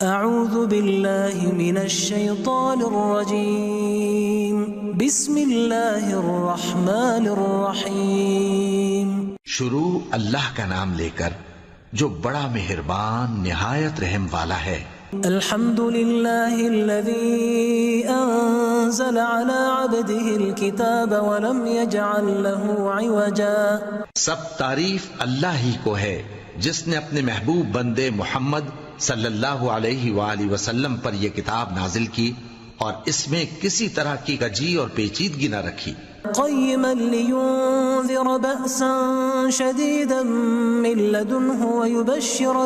اعوذ باللہ من الشیطان الرجیم بسم اللہ الرحمن الرحیم۔ شروع اللہ کا نام لے کر جو بڑا مہربان نہایت رحم والا ہے۔ الحمد للہ الذی انزل على عبده الكتاب ولم يجعل له عوجا۔ سب تعریف اللہ ہی کو ہے جس نے اپنے محبوب بندے محمد صلی اللہ علیہ وآلہ وسلم پر یہ کتاب نازل کی اور اس میں کسی طرح کی کجی اور پیچیدگی نہ رکھی۔ قیما لینذر بأسا شدیدا من لدنہ ويبشر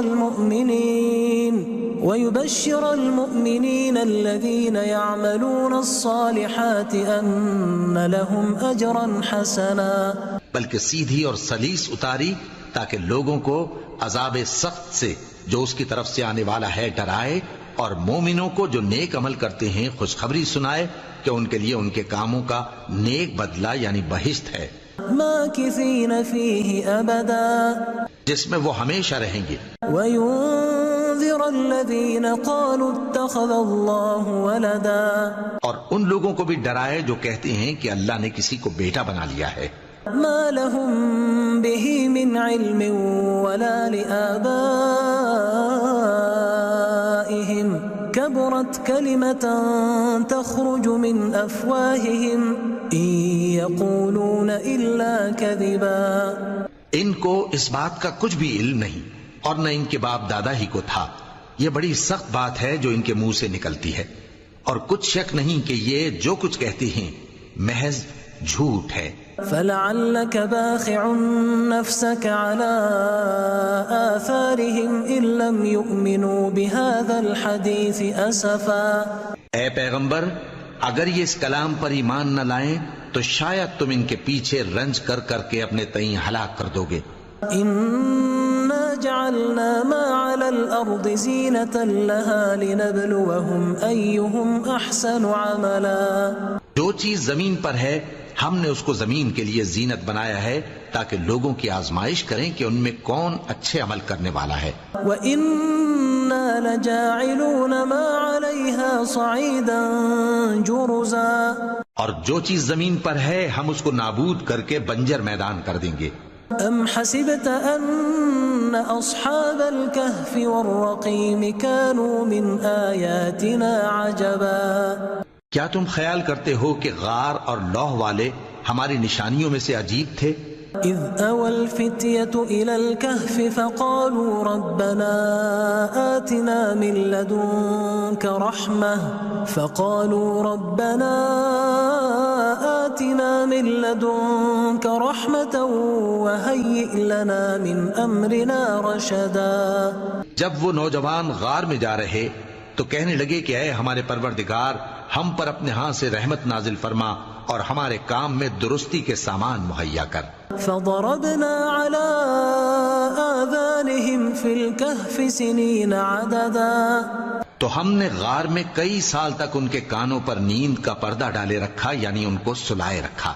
المؤمنين الذين يعملون الصالحات ان لهم اجرا حسنا۔ بلکہ سیدھی اور سلیس اتاری تاکہ لوگوں کو عذاب سخت سے جو اس کی طرف سے آنے والا ہے ڈرائے، اور مومنوں کو جو نیک عمل کرتے ہیں خوشخبری سنائے کہ ان کے لیے ان کے کاموں کا نیک بدلہ یعنی بہشت ہے، ماکثین فیہ ابدا، جس میں وہ ہمیشہ رہیں گے۔ وینذر الذین قالوا اتخذ اللہ ولدا، اور ان لوگوں کو بھی ڈرائے جو کہتے ہیں کہ اللہ نے کسی کو بیٹا بنا لیا ہے۔ ما لهم به من علم ولا لآبائهم كبرت كلمة تخرج من أفواههم إن يقولون إلا كذبا۔ ان کو اس بات کا کچھ بھی علم نہیں اور نہ ان کے باپ دادا ہی کو تھا، یہ بڑی سخت بات ہے جو ان کے منہ سے نکلتی ہے، اور کچھ شک نہیں کہ یہ جو کچھ کہتے ہیں محض جھوٹ ہے۔ فلعلك باخع نفسك على آثارهم إن لم يؤمنوا بهذا الحديث أسفا۔ اے پیغمبر، اگر یہ اس کلام پر ایمان نہ لائیں تو شاید تم ان کے پیچھے رنج کر کر کے اپنے تئیں ہلاک کر دو گے۔ إنا جعلنا ما على الأرض زينة لها لنبلوهم أيهم أحسن عملا۔ جو چیز زمین پر ہے ہم نے اس کو زمین کے لیے زینت بنایا ہے تاکہ لوگوں کی آزمائش کریں کہ ان میں کون اچھے عمل کرنے والا ہے۔ وَإِنَّا لَجَاعِلُونَ مَا عَلَيْهَا صَعِيدًا جُرُزًا، اور جو چیز زمین پر ہے ہم اس کو نابود کر کے بنجر میدان کر دیں گے۔ أَمْ حَسِبْتَ أَنَّ أَصْحَابَ الْكَهْفِ وَالرَّقِيمِ كَانُوا مِنْ آيَاتِنَا عَجَبًا۔ کیا تم خیال کرتے ہو کہ غار اور لوح والے ہماری نشانیوں میں سے عجیب تھے؟ اذ اوى الفتية الى الكهف فقالوا ربنا آتنا من لدنك رحمة وهيئ لنا من امرنا رشدا۔ جب وہ نوجوان غار میں جا رہے تو کہنے لگے کہ اے ہمارے پروردگار، ہم پر اپنے ہاں سے رحمت نازل فرما اور ہمارے کام میں درستی کے سامان مہیا کر۔ فضربنا على آذانهم في الكهف سنين عددا، تو ہم نے غار میں کئی سال تک ان کے کانوں پر نیند کا پردہ ڈالے رکھا، یعنی ان کو سلائے رکھا۔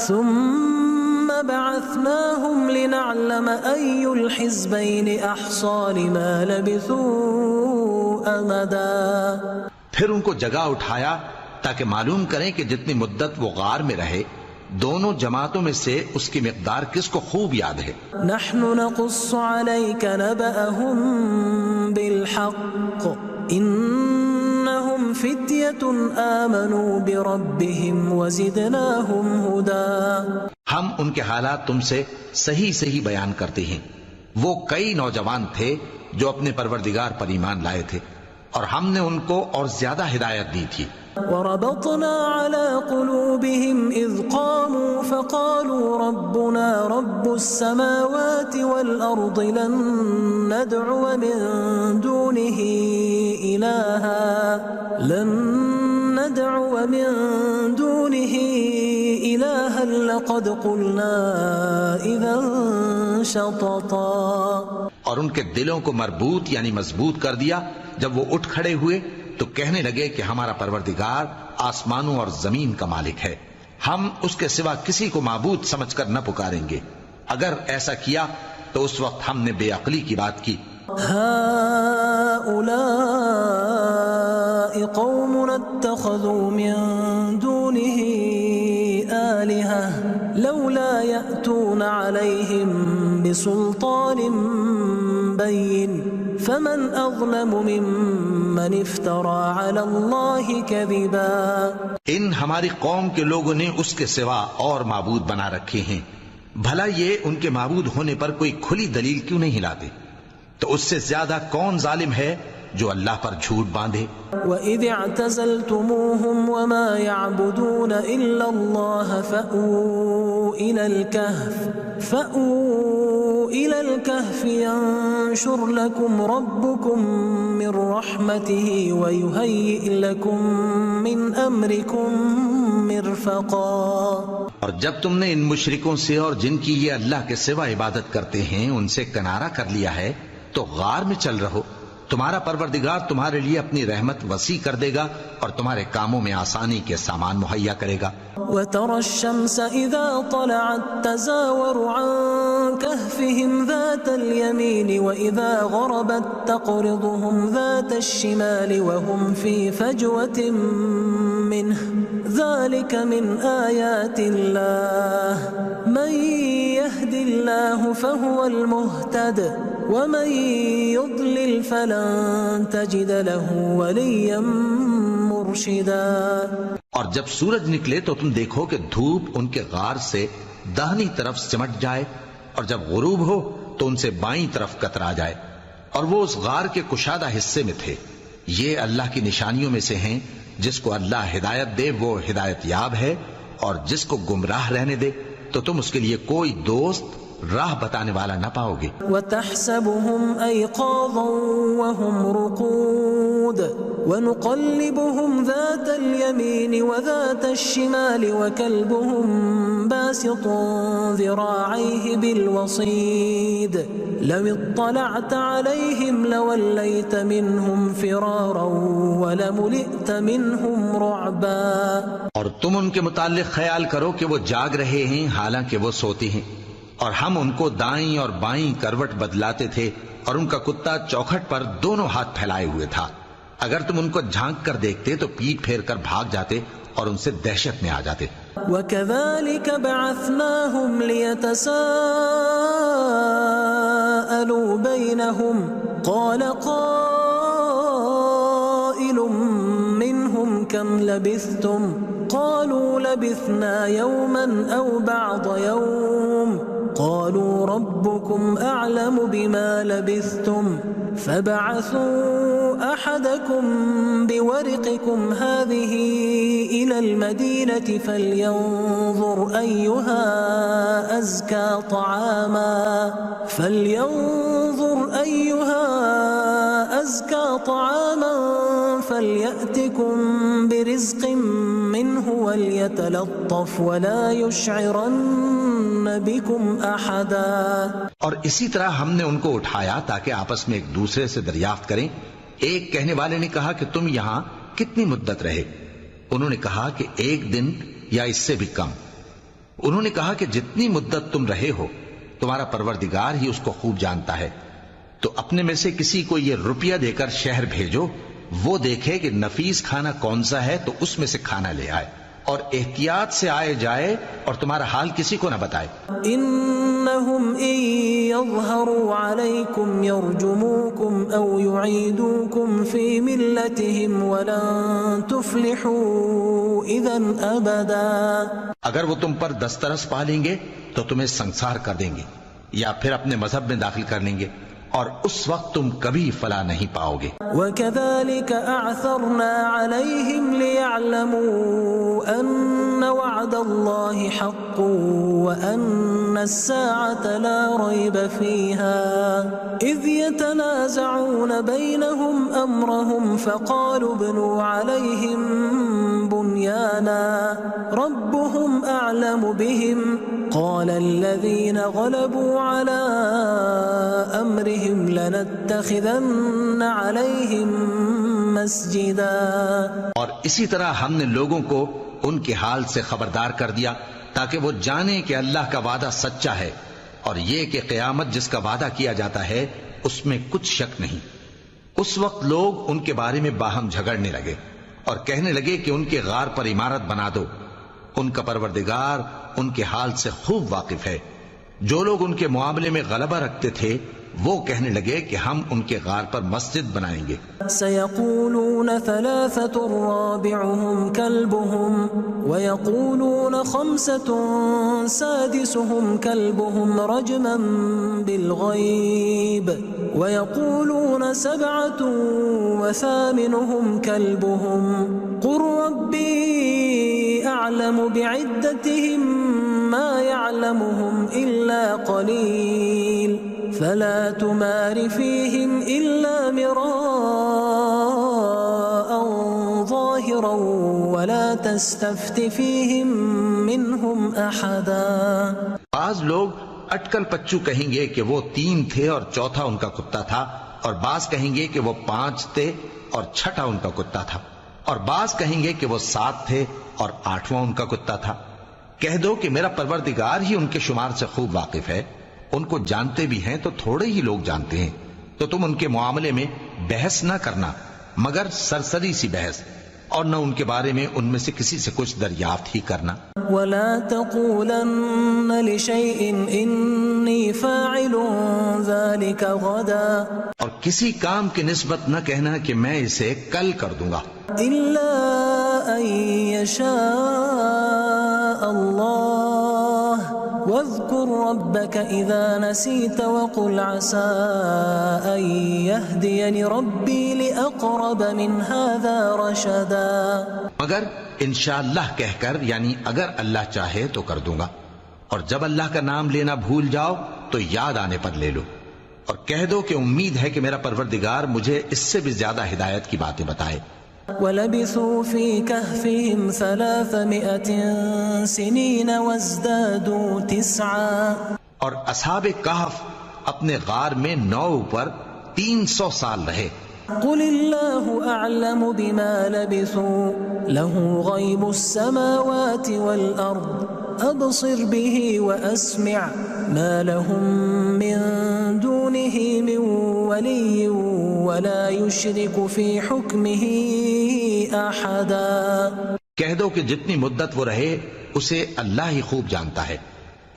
ثم بعثناهم لنعلم أي الحزبين أحصى لما لبثوا أمدا، پھر ان کو جگہ اٹھایا تاکہ معلوم کریں کہ جتنی مدت وہ غار میں رہے دونوں جماعتوں میں سے اس کی مقدار کس کو خوب یاد ہے۔ نحن نقص عليك نبأهم بالحق إنهم فتية آمنوا بربهم وزدناهم هدى۔ ہم ان کے حالات تم سے صحیح صحیح بیان کرتے ہیں، وہ کئی نوجوان تھے جو اپنے پروردگار پر ایمان لائے تھے اور ہم نے ان کو اور زیادہ ہدایت دی تھی۔ وربطنا على قلوبهم إذ قاموا فقالوا ربنا رب السماوات والأرض لن ندعو من دونه إلها لقد قلنا إذا شططا۔ اور ان کے دلوں کو مربوط یعنی مضبوط کر دیا۔ جب وہ اٹھ کھڑے ہوئے تو کہنے لگے کہ ہمارا پروردگار آسمانوں اور زمین کا مالک ہے، ہم اس کے سوا کسی کو معبود سمجھ کر نہ پکاریں گے۔ اگر ایسا کیا تو اس وقت ہم نے بے عقلی کی بات کی۔ هؤلاء قوم اتخذوا من دونه آلهة لولا يأتون عليهم بسلطان بين فمن أظلم ممن افترى على الله كذبا. ان ہماری قوم کے لوگوں نے اس کے سوا اور معبود بنا رکھے ہیں، بھلا یہ ان کے معبود ہونے پر کوئی کھلی دلیل کیوں نہیں لاتے؟ تو اس سے زیادہ کون ظالم ہے جو اللہ پر جھوٹ باندھے؟ وَإِذِ اعْتَزَلْتُمُوهُمْ وَمَا يَعْبُدُونَ إِلَّا اللَّهَ فَأْوُوا إِلَى الْكَهْفِ يَنشُرْ لَكُمْ رَبُّكُمْ مِنْ رَحْمَتِهِ وَيُهَيِّئْ لَكُمْ مِنْ أَمْرِكُمْ مِرْفَقًا. اور جب تم نے ان مشرکوں سے اور جن کی یہ اللہ کے سوا عبادت کرتے ہیں ان سے کنارہ کر لیا ہے تو غار میں چل رہو، تمہارا پروردگار تمہارے لیے اپنی رحمت وسیع کر دے گا اور تمہارے کاموں میں آسانی کے سامان مہیا کرے گا. وَتَرَى الشَّمْسَ إِذَا طَلَعَتْ تَزَاوَرُ عَنْ كَهْفِهِمْ ذَاتَ الْيَمِينِ وَإِذَا غَرَبَتْ تَقْرِضُهُمْ ذَاتَ الشِّمَالِ وَهُمْ فِي فَجْوَةٍ مِّنْهُ ذَلِكَ مِنْ آيَاتِ اللَّهِ مَنْ يَهْدِ اللَّهُ فَهُوَ الْمُهْتَدِ وَمَنْ يُضْلِلْ فَلَنْ تَجِدَ لَهُ وَلِيًّا مُرْشِدًا. اور جب سورج نکلے تو تم دیکھو کہ دھوپ ان کے غار سے داہنی طرف سمٹ جائے اور جب غروب ہو تو ان سے بائیں طرف کترا جائے اور وہ اس غار کے کشادہ حصے میں تھے. یہ اللہ کی نشانیوں میں سے ہیں، جس کو اللہ ہدایت دے وہ ہدایت یاب ہے اور جس کو گمراہ رہنے دے تو تم اس کے لیے کوئی دوست راہ بتانے والا نہ پاؤ گے. وَتَحْسَبُهُمْ أَيْقَاظًا وَهُمْ رُقُودٌ وَنُقَلِّبُهُمْ ذَاتَ الْيَمِينِ وَذَاتَ الشِّمَالِ وَكَلْبُهُمْ بَاسِطٌ ذِرَاعَيْهِ بِالْوَصِيدِ لَوِ اطَّلَعْتَ عَلَيْهِمْ لَوَلَّيْتَ مِنْهُمْ فِرَارًا وَلَمُلِئْتَ مِنْهُمْ رُعْبًا. اور تم ان کے متعلق خیال کرو کہ وہ جاگ رہے ہیں حالانکہ وہ سوتے ہیں، اور ہم ان کو دائیں اور بائیں کروٹ بدلاتے تھے اور ان کا کتا چوکھٹ پر دونوں ہاتھ پھیلائے ہوئے تھا. اگر تم ان کو جھانک کر دیکھتے تو پیٹ پھیر کر بھاگ جاتے اور ان سے دہشت میں آ جاتے. وَكَذَلِكَ بَعَثْنَاهُمْ لِيَتَسَاءَلُوا بَيْنَهُمْ قَالَ قَائِلٌ مِّنْهُمْ كَمْ لَبِثْتُمْ قَالُوا لَبِثْنَا يَوْمًا أَوْ بَعْضَ يَوْمٍ قَالُوا رَبُّكُمْ أَعْلَمُ بِمَا لَبِثْتُمْ فَابْعَثُوا أَحَدَكُمْ بِوَرِقِكُمْ هَذِهِ إِلَى الْمَدِينَةِ فَلْيَنظُرْ أَيُّهَا أَزْكَى طَعَامًا فَلْيَأْتِكُمْ بِرِزْقٍ مِّنْهُ وَلْيَتَلَطَّفْ وَلَا يُشْعِرَنَّ بِكُمْ أَحَدًا. اور اسی طرح ہم نے ان کو اٹھایا تاکہ آپس میں ایک دوسرے سے دریافت کریں. ایک کہنے والے نے کہا کہ تم یہاں کتنی مدت رہے؟ انہوں نے کہا کہ 1 دن یا اس سے بھی کم. انہوں نے کہا کہ جتنی مدت تم رہے ہو تمہارا پروردگار ہی اس کو خوب جانتا ہے. تو اپنے میں سے کسی کو یہ روپیہ دے کر شہر بھیجو، وہ دیکھے کہ نفیس کھانا کون سا ہے تو اس میں سے کھانا لے آئے اور احتیاط سے آئے جائے اور تمہارا حال کسی کو نہ بتائے. انہم ان یظہروا علیکم یرجموکم او یعیدوکم فی ملتہم ولن تفلحوا اذا ابدا. اگر وہ تم پر دسترس پا لیں گے تو تمہیں سنسار کر دیں گے یا پھر اپنے مذہب میں داخل کر لیں گے اور اس وقت تم کبھی فلاح نہیں پاؤ گے. وَكَذَلِكَ أَعْثَرْنَا عَلَيْهِمْ لِيَعْلَمُوا أَنَّ وَعْدَ اللَّهِ حَقٌّ وَأَنَّ السَّاعَةَ لَا رَيْبَ فِيهَا إِذْ يَتَنَازَعُونَ بَيْنَهُمْ أَمْرَهُمْ فَقَالُوا ابْنُوا عَلَيْهِمْ بُنْيَانًا رَبُّهُمْ أَعْلَمُ بِهِمْ قَالَ الَّذِينَ غَلَبُوا عَلَىٰ أَمْرِهِمْ لَنَتَّخِذَنَّ عَلَيْهِمْ مَسْجِدًا. اور اسی طرح ہم نے لوگوں کو ان کے حال سے خبردار کر دیا تاکہ وہ جانیں کہ اللہ کا وعدہ سچا ہے اور یہ کہ قیامت جس کا وعدہ کیا جاتا ہے اس میں کچھ شک نہیں. اس وقت لوگ ان کے بارے میں باہم جھگڑنے لگے اور کہنے لگے کہ ان کے غار پر عمارت بنا دو. ان کا پروردگار ان کے حال سے خوب واقف ہے. جو لوگ ان کے معاملے میں غلبہ رکھتے تھے وہ کہنے لگے کہ ہم ان کے غار پر مسجد بنائیں گے. سيقولون ثلاثة رابعهم كلبهم ويقولون 5 سادسهم كلبهم رجما بالغيب ويقولون 7 وثامنهم كلبهم قل ربي أعلم بعدتهم ما يعلمهم إلا قليل فلا تمار فيهم إلا مراء ظاهرا ولا تستفت فيهم منهم أحدا. بعض لوگ اٹکل پچو کہیں گے کہ وہ 3 تھے اور چوتھا ان کا کتا تھا، اور بعض کہیں گے کہ وہ 5 تھے اور چھٹا ان کا کتا تھا، اور بعض کہیں گے کہ وہ 7 تھے اور 8واں ان کا کتا تھا. کہہ دو کہ میرا پروردگار ہی ان کے شمار سے خوب واقف ہے. ان کو جانتے بھی ہیں تو تھوڑے ہی لوگ جانتے ہیں. تو تم ان کے معاملے میں بحث نہ کرنا مگر سرسری سی بحث، اور نہ ان کے بارے میں ان میں سے کسی سے کچھ دریافت ہی کرنا. ولا تقولن لشيء إني فاعل ذلك غدا اور کسی کام کی نسبت نہ کہنا کہ میں اسے کل کر دوں گا، إلا أن يشاء الله واذكر ربك إذا نسيت وقل عسى أن يهديني ربي لأقرب من هذا رشدا. مگر انشاءاللہ کہہ کر، یعنی اگر اللہ چاہے تو کر دوں گا، اور جب اللہ کا نام لینا بھول جاؤ تو یاد آنے پر لے لو، اور کہہ دو کہ امید ہے کہ میرا پروردگار مجھے اس سے بھی زیادہ ہدایت کی باتیں بتائے. وَلَبِثُوا فِي كَهْفِهِمْ 300 سِنِينَ وَازْدَادُوا 9. اور اصحاب کہف اپنے غار میں 9 پر 300 سال رہے. قل الله أعلم بما لبثوا له غيب السماوات والأرض أبصر به وأسمع ما لهم من دونه من ولي ولا يشرك في حكمه أحدا. کہہ دو کہ جتنی مدت وہ رہے اسے اللہ ہی خوب جانتا ہے.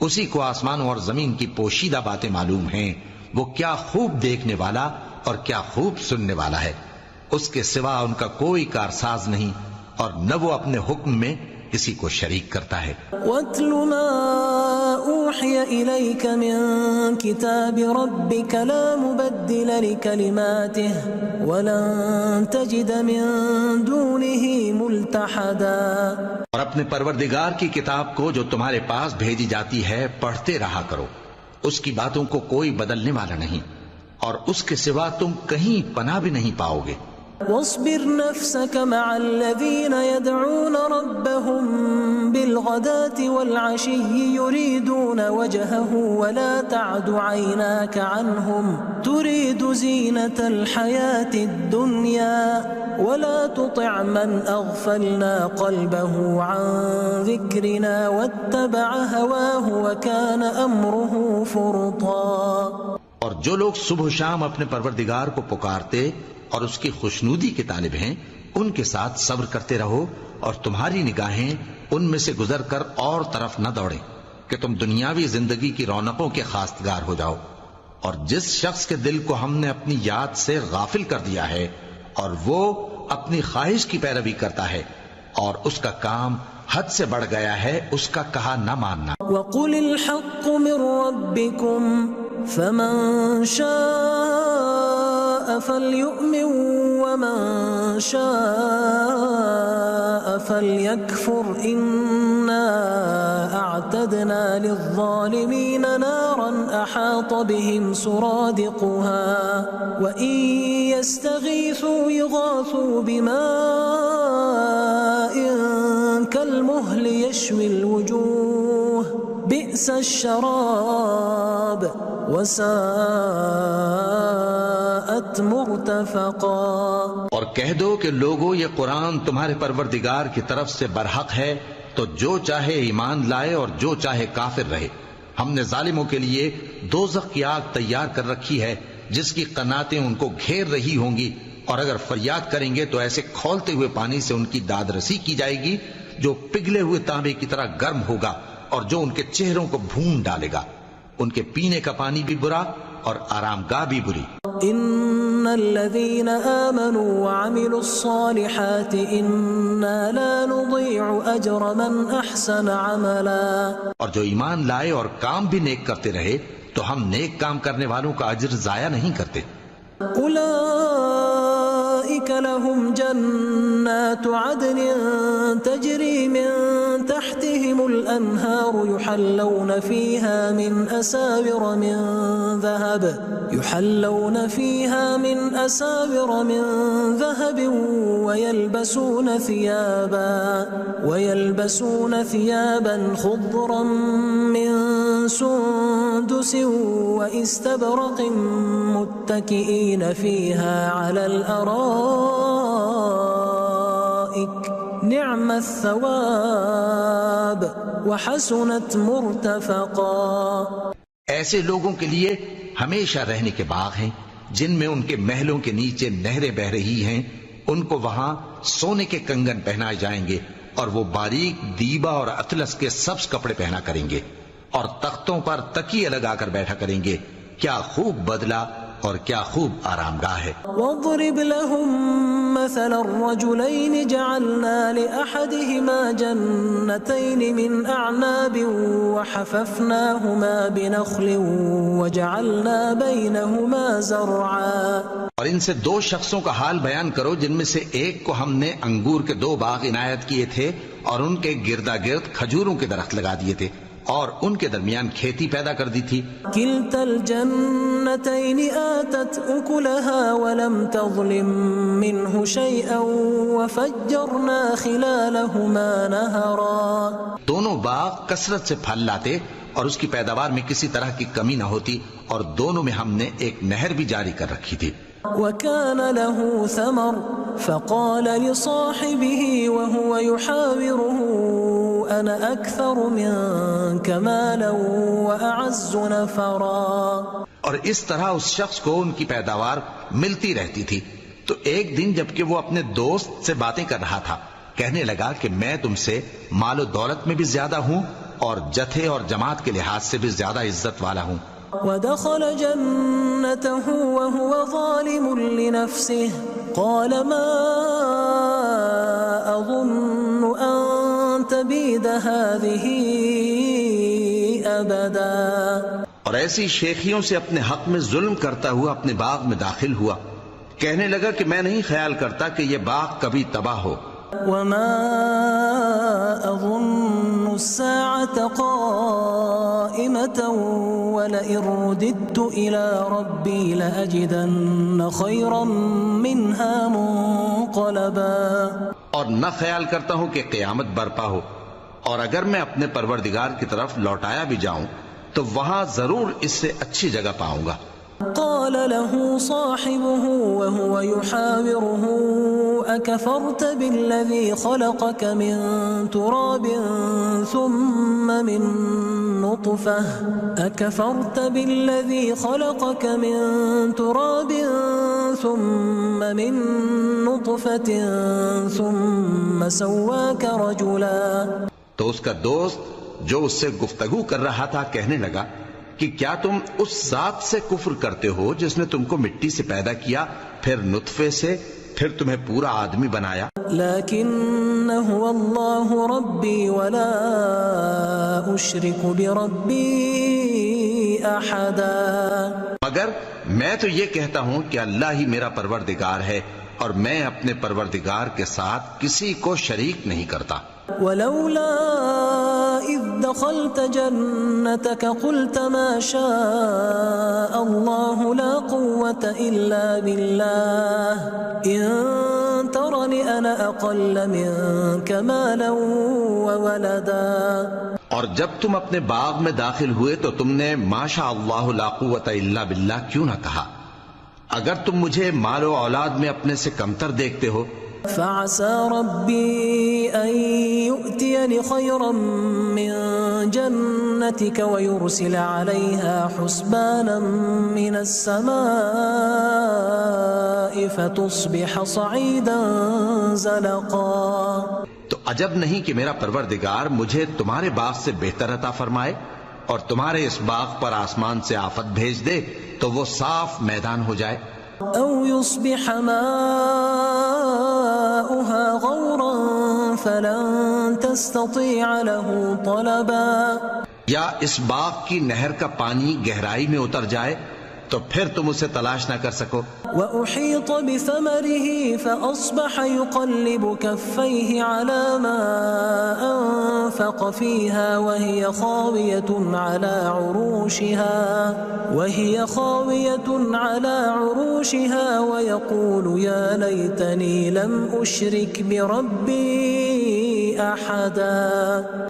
اسی کو آسمانوں اور زمین کی پوشیدہ باتیں معلوم ہیں. وہ کیا خوب دیکھنے والا اور کیا خوب سننے والا ہے. اس کے سوا ان کا کوئی کارساز نہیں، اور نہ وہ اپنے حکم میں کسی کو شریک کرتا ہے. وَاتْلُ مَا أُوحِيَ إِلَيْكَ مِن كِتَابِ رَبِّكَ لَا مُبَدِّلَ لِكَلِمَاتِهِ وَلَن تَجِدَ مِن دُونِهِ مُلْتَحَدًا. اور اپنے پروردگار کی کتاب کو جو تمہارے پاس بھیجی جاتی ہے پڑھتے رہا کرو. اس کی باتوں کو کوئی بدلنے والا نہیں، اور اس کے سوا تم کہیں پناہ بھی نہیں پاؤ گے. واصبر نفسك مع الذين يدعون ربهم بالغداة والعشي يريدون وجهه ولا تعد عيناك عنهم تريد زينة الحياة الدنيا ولا تطع من أغفلنا قلبه عن ذكرنا واتبع هواه وكان أمره فرطا. اور جو لوگ صبح و شام اپنے پروردگار کو پکارتے اور اس کی خوشنودی کے طالب ہیں ان کے ساتھ صبر کرتے رہو، اور تمہاری نگاہیں ان میں سے گزر کر اور طرف نہ دوڑیں کہ تم دنیاوی زندگی کی رونقوں کے خواستگار ہو جاؤ. اور جس شخص کے دل کو ہم نے اپنی یاد سے غافل کر دیا ہے اور وہ اپنی خواہش کی پیروی کرتا ہے اور اس کا کام حد سے بڑھ گیا ہے، اس کا کہا نہ ماننا. وَقُلِ الْحَقُّ مِن رَبِّكُمْ فَمَن شَاءَ فَلْيُؤْمِن وَمَن شَاءَ فَلْيَكْفُرْ إِنَّا أَعْتَدْنَا لِلظَّالِمِينَ نَارًا أَحَاطَ بِهِمْ سُرَادِقُهَا وَإِن يَسْتَغِيثُوا يُغَاثُوا بِمَاءٍ كَالْمُهْلِ يَشْوِي الْوُجُوهَ بِئْسَ الشَّرَابُ وَسَاءَتْ مُرْتَفَقًا. اور کہہ دو کہ لوگو یہ قرآن تمہارے پروردگار کی طرف سے برحق ہے، تو جو چاہے ایمان لائے اور جو چاہے کافر رہے. ہم نے ظالموں کے لیے دوزخ کی آگ تیار کر رکھی ہے جس کی قناتیں ان کو گھیر رہی ہوں گی، اور اگر فریاد کریں گے تو ایسے کھولتے ہوئے پانی سے ان کی داد رسی کی جائے گی جو پگھلے ہوئے تانبے کی طرح گرم ہوگا اور جو ان کے چہروں کو بھون ڈالے گا۔ ان کے پینے کا پانی بھی برا اور آرام گاہ بھی بری۔ ان الذين آمنوا وعملوا الصالحات انا لا نضيع اجر من احسن عملا، اور جو ایمان لائے اور کام بھی نیک کرتے رہے تو ہم نیک کام کرنے والوں کا اجر ضائع نہیں کرتے۔ اولئك لهم جنات عدن تجري من تحتهم الانهار يحلون فيها من اساور من ذهب ويلبسون ثيابا خضرا من سندس واستبرق متكئين فيها على الارائك نعم الثواب وحسنت مرتفقا۔ ایسے لوگوں کے لیے ہمیشہ رہنے کے باغ ہیں جن میں ان کے محلوں کے نیچے نہریں بہ رہی ہیں، ان کو وہاں سونے کے کنگن پہنائے جائیں گے اور وہ باریک دیبا اور اطلس کے سبز کپڑے پہنا کریں گے اور تختوں پر تکیے لگا کر بیٹھا کریں گے۔ کیا خوب بدلہ اور کیا خوب آرام گاہ ہے۔ واضرب لهم مثل الرجلين جعلنا لأحدهما جنتين من أعناب وحففناهما بنخل وجعلنا بينهما زرعا۔ اور ان سے دو شخصوں کا حال بیان کرو جن میں سے ایک کو ہم نے انگور کے 2 باغ عنایت کیے تھے اور ان کے گردا گرد کھجوروں کے درخت لگا دیے تھے اور ان کے درمیان کھیتی پیدا کر دی تھی۔ كلتا الجنتين آتت أكلها ولم تظلم منه شيئا وفجرنا خلالهما نهرا۔ دونوں باغ کثرت سے پھل لاتے اور اس کی پیداوار میں کسی طرح کی کمی نہ ہوتی، اور دونوں میں ہم نے ایک نہر بھی جاری کر رکھی تھی۔ وكان له ثمر فقال لصاحبه وهو يحاوره أنا أكثر منك مالا وأعز نفرا۔ اور اس طرح اس شخص کو ان کی پیداوار ملتی رہتی تھی، تو ایک دن جبکہ وہ اپنے دوست سے باتیں کر رہا تھا کہنے لگا کہ میں تم سے مال و دولت میں بھی زیادہ ہوں اور جتھے اور جماعت کے لحاظ سے بھی زیادہ عزت والا ہوں۔ ودخل جنته وهو ظالم لنفسه قال ما أظن أن تبيد هذه أبدا۔ اور ایسی شیخیوں سے اپنے حق میں ظلم کرتا ہوا اپنے باغ میں داخل ہوا، کہنے لگا کہ میں نہیں خیال کرتا کہ یہ باغ کبھی تباہ ہو۔ وما أظن الساعة قائمة ولئن رددت إلى ربي لأجدن خيرا منها منقلبا۔ اور نہ خیال کرتا ہوں کہ قیامت برپا ہو، اور اگر میں اپنے پروردگار کی طرف لوٹایا بھی جاؤں تو وہاں ضرور اس سے اچھی جگہ پاؤں گا۔ قال له صاحبه وهو يحاوره أكفرت بالذي خلقك من تراب ثم من نطفة ثم سواك رجلا۔ تو اس کا دوست جو اس سے گفتگو کر رہا تھا کہنے لگا کہ کیا تم اس ذات سے کفر کرتے ہو جس نے تم کو مٹی سے پیدا کیا، پھر نطفے سے، پھر تمہیں پورا آدمی بنایا؟ لیکن هو اللہ ربی ولا اشرک بربی احدا۔ مگر میں تو یہ کہتا ہوں کہ اللہ ہی میرا پروردگار ہے اور میں اپنے پروردگار کے ساتھ کسی کو شریک نہیں کرتا۔ ولولا اذ دخلت جنتك قلت ما شاء الله لا قوة الا بالله ان ترني انا اقل منك مالا وولدا۔ اور جب تم اپنے باغ میں داخل ہوئے تو تم نے ما شاء اللہ لا قوت الا باللہ کیوں نہ کہا؟ اگر تم مجھے مال و اولاد میں اپنے سے کمتر دیکھتے ہو فعسى ربي أن يؤتيني خيرا من جنتك ويرسل عليها حسبانا من السماء فتصبح صعيدا زلقا. تو عجب نہیں کہ میرا پروردگار مجھے تمہارے باغ سے بہتر عطا فرمائے اور تمہارے اس باغ پر آسمان سے آفت بھیج دے تو وہ صاف میدان ہو جائے. أو يصبح ماؤها غورا فلن تستطيع له طلبا. یا اس باغ کی نہر کا پانی گہرائی میں اتر جائے تو پھر تم اسے تلاش نہ کر سکو. وأحيط بثمره فأصبح يقلب كفيه على ما أنفق فيها وهي خاوية على عروشها ويقول يا ليتني لم أشرك بربي أحدا.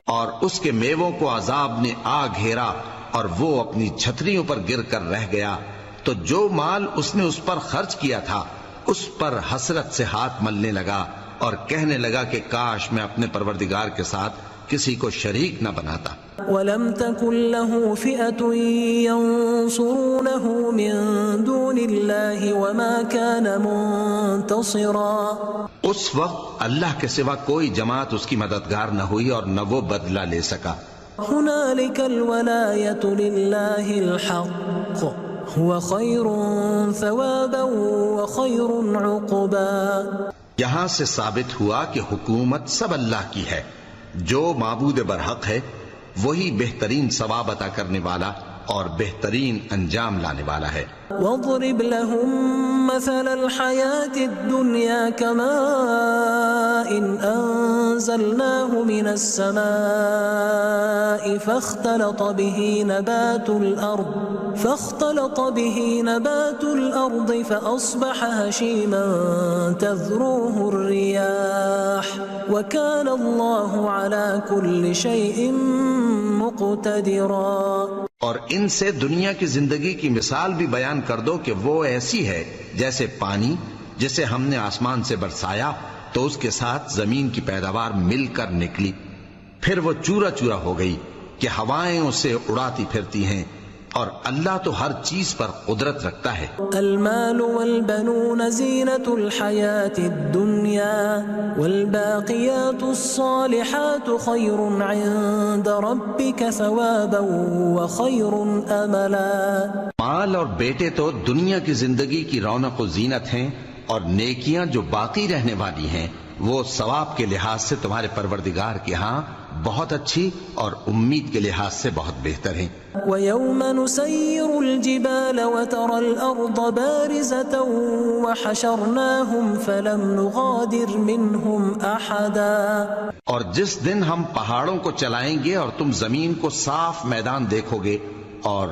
اور اس کے میووں کو عذاب نے آ گھیرا اور وہ اپنی چھتریوں پر گر کر رہ گیا تو جو مال اس نے اس پر خرچ کیا تھا اس پر حسرت سے ہاتھ ملنے لگا اور کہنے لگا کہ کاش میں اپنے پروردگار کے ساتھ کسی کو شریک نہ بناتا. وَلَمْ تَكُنْ لَهُ فِئَةٌ يَنصُرُونَهُ مِن دُونِ اللَّهِ وَمَا كَانَ مُنتَصِرًا. اس وقت اللہ کے سوا کوئی جماعت اس کی مددگار نہ ہوئی اور نہ وہ بدلہ لے سکا. هُنَالِكَ الْوَلَایَةُ لِلَّهِ الْحَقِّ هُوَ خَيْرٌ ثَوَابًا وَخَيْرٌ عُقْبًا. یہاں سے ثابت ہوا کہ حکومت سب اللہ کی ہے. جو معبود برحق ہے وہی بہترین ثواب عطا کرنے والا اور بہترین انجام لانے والا ہے. وَاضْرِبْ لَهُمْ مَثَلَ الْحَيَاةِ الدُّنْيَا كَمَاءٍ أَنزَلْنَاهُ مِنَ السَّمَاءِ فاختلط به نبات الأرض فأصبح هشيما تذروه الرياح وكان الله على كل شيء مقتدرا. اور ان سے دنیا کی زندگی کی مثال بھی بیان کر دو کہ وہ ایسی ہے جیسے پانی جسے ہم نے آسمان سے برسایا تو اس کے ساتھ زمین کی پیداوار مل کر نکلی پھر وہ چورا چورا ہو گئی کہ ہوائیں اسے اڑاتی پھرتی ہیں اور اللہ تو ہر چیز پر قدرت رکھتا ہے. المال والبنون زینة الحیاة الدنیا والباقیات الصالحات خیر عند ربک ثوابا وخیر املا. مال اور بیٹے تو دنیا کی زندگی کی رونق و زینت ہیں اور نیکیاں جو باقی رہنے والی ہیں وہ ثواب کے لحاظ سے تمہارے پروردگار کے ہاں بہت اچھی اور امید کے لحاظ سے بہت بہتر ہیں. وَيَوْمَ نُسَيِّرُ الْجِبَالَ وَتَرَى الْأَرْضَ بَارِزَةً وَحَشَرْنَاهُمْ فَلَمْ نُغَادِرْ مِنْهُمْ أَحَدًا. اور جس دن ہم پہاڑوں کو چلائیں گے اور تم زمین کو صاف میدان دیکھو گے اور